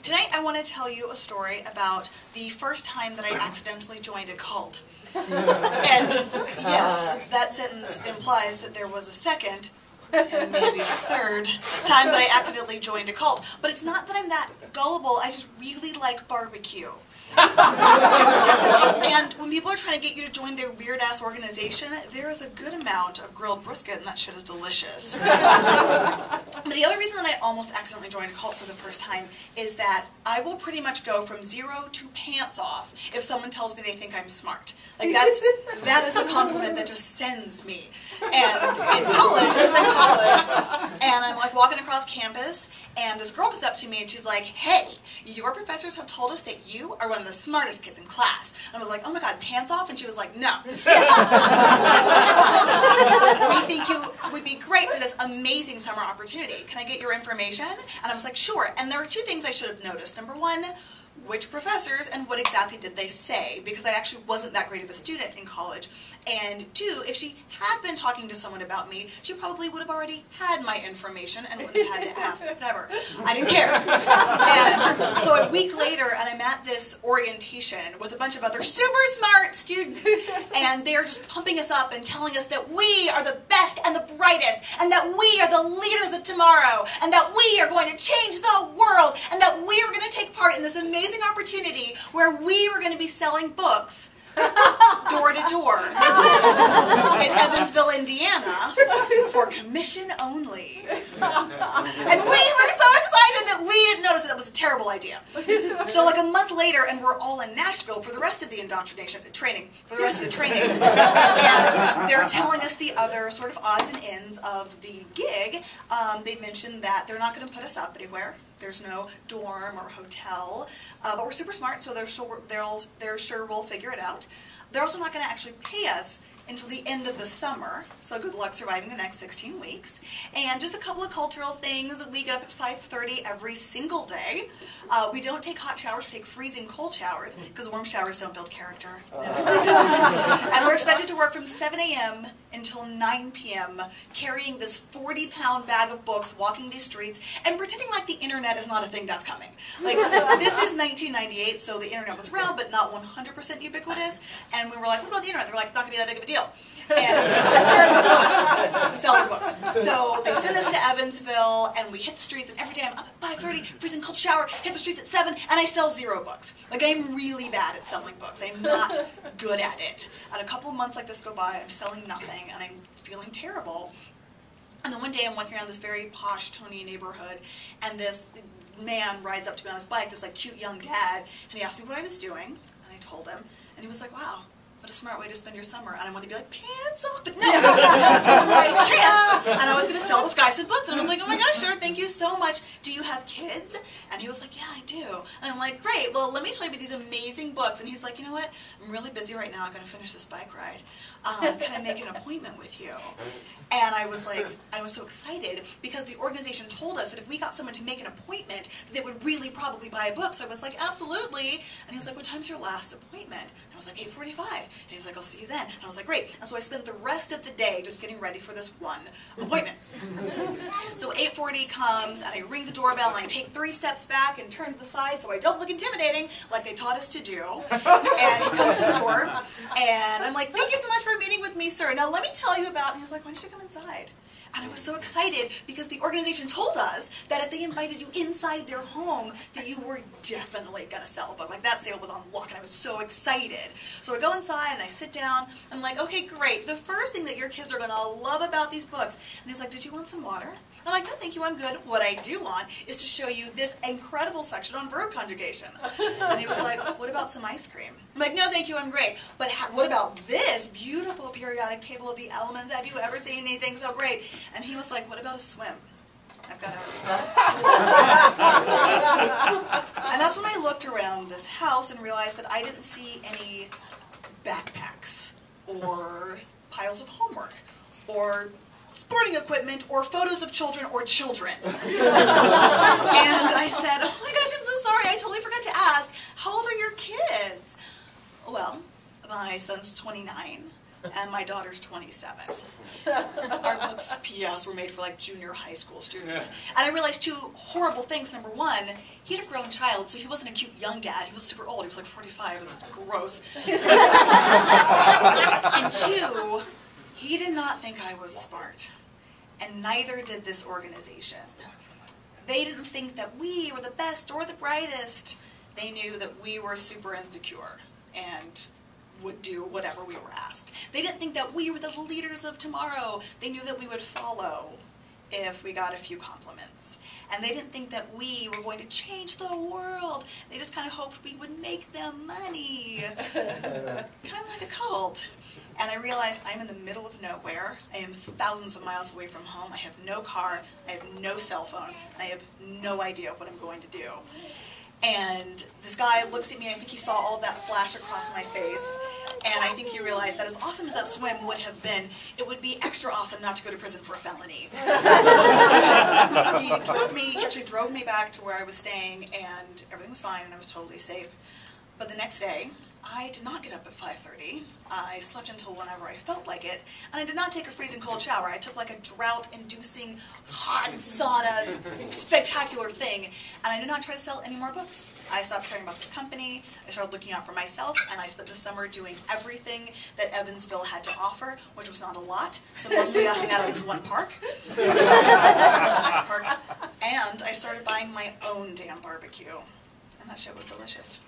Tonight I want to tell you a story about the first time that I accidentally joined a cult. And yes, that sentence implies that there was a second, and maybe a third, time that I accidentally joined a cult. But it's not that I'm that gullible, I just really like barbecue. And when people are trying to get you to join their weird-ass organization, there is a good amount of grilled brisket, and that shit is delicious. But the other reason that I almost accidentally joined a cult for the first time is that I will pretty much go from 0 to pants off if someone tells me they think I'm smart. Like, that is the compliment that just sends me. And in college, this is in college, and I'm like walking across campus, and this girl comes up to me and she's like, "Hey, your professors have told us that you are one of the smartest kids in class." And I was like, "Oh my god, pants off?" And she was like, "No." "We think you would be great for this amazing summer opportunity. Can I get your information?" And I was like, "Sure." And there were two things I should have noticed. Number one, which professors and what exactly did they say, because I actually wasn't that great of a student in college. And two, if she had been talking to someone about me, she probably would have already had my information and wouldn't have had to ask, whatever. I didn't care. And so a week later, and I'm at this orientation with a bunch of other super smart students, and they're just pumping us up and telling us that we are the best and the brightest, and that we are the leaders of tomorrow, and that we are going to change the world, and that we are going to take part in this amazing opportunity where we were going to be selling books door to door in Evansville, Indiana, for commission only. And we were so excited that we didn't notice that was a terrible idea. So like a month later, and we're all in Nashville for the rest of the training, and they're telling us the other sort of odds and ends of the gig. They mentioned that they're not going to put us up anywhere. There's no dorm or hotel, but we're super smart, so they're sure we'll figure it out. They're also not going to actually pay us until the end of the summer, so good luck surviving the next 16 weeks. And just a couple of cultural things. We get up at 5:30 every single day. We don't take hot showers, we take freezing cold showers, because warm showers don't build character. And we're expected to work from 7 a.m. until 9 p.m. carrying this 40-pound bag of books, walking these streets, and pretending like the internet is not a thing that's coming. Like, this is 1998, so the internet was around, but not 100% ubiquitous. And we were like, what about the internet? They were like, it's not going to be that big of a deal. And so let's wear those books, sell the books. So they send us to Evansville, and we hit the streets, and every day I'm up at 5:30, freezing cold shower, hit the streets at 7, and I sell 0 books. Like, I'm really bad at selling books. I'm not good at it. And a couple of months like this go by, I'm selling nothing, and I'm feeling terrible. And then one day I'm walking around this very posh Tony neighborhood, and this man rides up to me on his bike, this like cute young dad, and he asked me what I was doing, and I told him, and he was like, "Wow, what a smart way to spend your summer." And I wanted to be like, pants off, but no, this was my chance. And I was going to sell this guy some books. And I was like, "Oh my gosh, sure, thank you so much. Do you have kids?" And he was like, "Yeah, I do." And I'm like, "Great, well, let me tell you about these amazing books." And he's like, "You know what? I'm really busy right now. I'm going to finish this bike ride. Can I make an appointment with you?" And I was like, I was so excited because the organization told us that if we got someone to make an appointment, they would really probably buy a book. So I was like, "Absolutely." And he was like, "What time's your last appointment?" And I was like, 8:45. And he's like, "I'll see you then." And I was like, "Great." And so I spent the rest of the day just getting ready for this one appointment. So 8:40 comes, and I ring the doorbell, and I take 3 steps back and turn to the side so I don't look intimidating like they taught us to do. And he comes to the door, and I'm like, "Thank you so much for meeting with me, sir. Now let me tell you about," and he's like, "Why don't you come inside?" And I was so excited because the organization told us that if they invited you inside their home, that you were definitely going to sell a book. Like, that sale was on lock, and I was so excited. So I go inside, and I sit down. I'm like, "Okay, great. The first thing that your kids are going to love about these books." And he's like, "Did you want some water?" I'm like, "No, thank you, I'm good. What I do want is to show you this incredible section on verb conjugation." And he was like, "What about some ice cream?" I'm like, "No, thank you, I'm great. But what about this beautiful periodic table of the elements? Have you ever seen anything so great?" And he was like, "What about a swim? I've got everything." And that's when I looked around this house and realized that I didn't see any backpacks or piles of homework or sporting equipment or photos of children or children. And I said, "Oh my gosh, I'm so sorry. I totally forgot to ask. How old are your kids?" "Well, my son's 29. and my daughter's 27. Our books, P.S., were made for like junior high school students. And I realized two horrible things. Number one, he had a grown child, so he wasn't a cute young dad. He was super old. He was like 45. It was gross. And two, he did not think I was smart. And neither did this organization. They didn't think that we were the best or the brightest. They knew that we were super insecure and would do whatever we were asked. They didn't think that we were the leaders of tomorrow. They knew that we would follow if we got a few compliments. And they didn't think that we were going to change the world. They just kind of hoped we would make them money. Kind of like a cult. And I realized I'm in the middle of nowhere. I am thousands of miles away from home. I have no car. I have no cell phone. And I have no idea what I'm going to do. And this guy looks at me, and I think he saw all that flash across my face. And I think he realized that as awesome as that swim would have been, it would be extra awesome not to go to prison for a felony. So he actually drove me back to where I was staying, and everything was fine, and I was totally safe. But the next day, I did not get up at 5:30. I slept until whenever I felt like it, and I did not take a freezing cold shower. I took like a drought-inducing, hot sauna, spectacular thing, and I did not try to sell any more books. I stopped caring about this company, I started looking out for myself, and I spent the summer doing everything that Evansville had to offer, which was not a lot, so mostly I hung out at this one park. It was a nice park. And I started buying my own damn barbecue, and that shit was delicious.